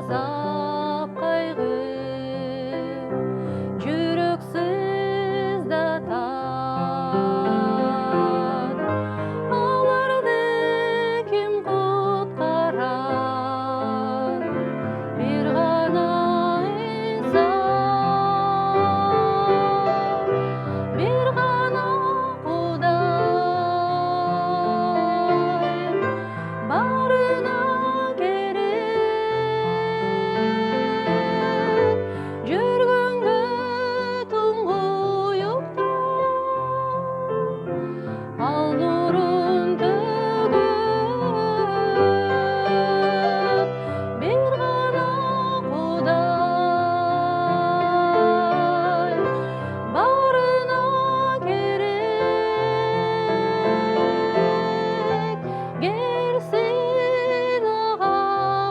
азап кайгы жүрөксүз да тат. Аларды ким куткарат? Бир гана инсан, бир гана Кудай. Барына керек жүргөнгө туңгуюкта, ал нурун төгөт бир гана Кудай. Барына керек келсин ага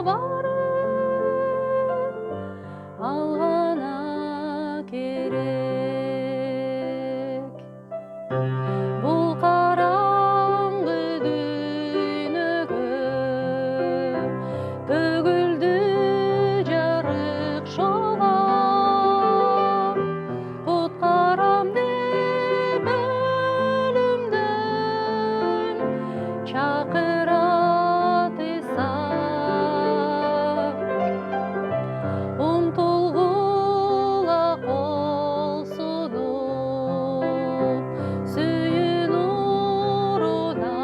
барып, ал гана керек. Бул караңгы дүйнөгө төгүлдү жарык шола. Куткарам деп өлүмдөн чакырат Иса. Умтулгула кол сунуп сүйүү нуруна.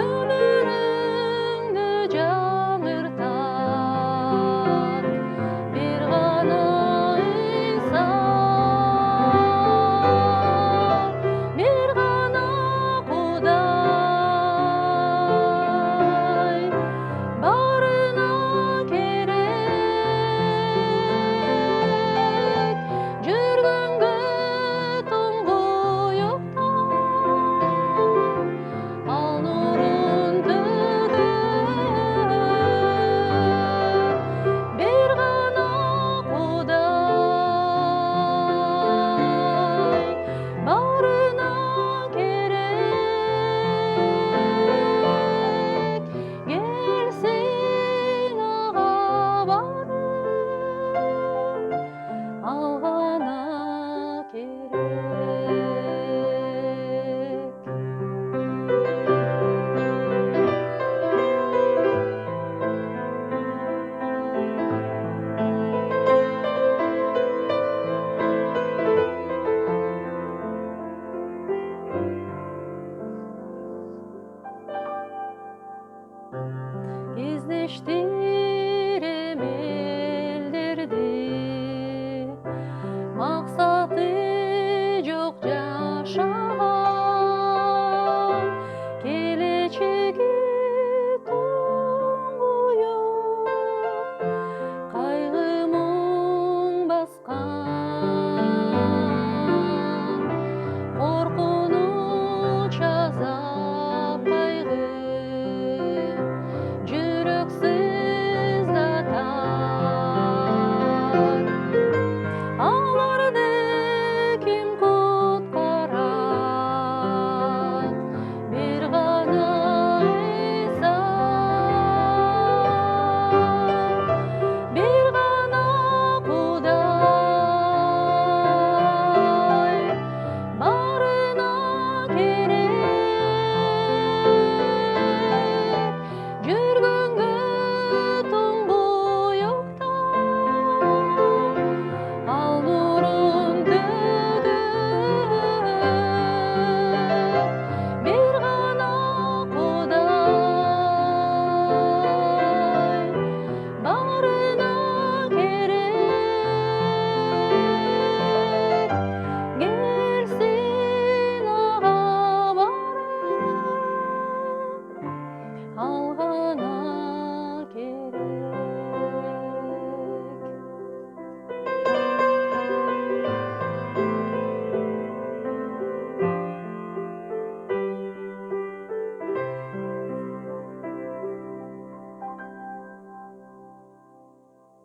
Өмүрүңдү жаңыртат бир гана инсан, бир гана Кудай. Барына керек жүргөнгө туңгуюкта, ал нурун төгөт бир гана Кудай. Барына керек келсин ага барып, ал гана керек. Издештим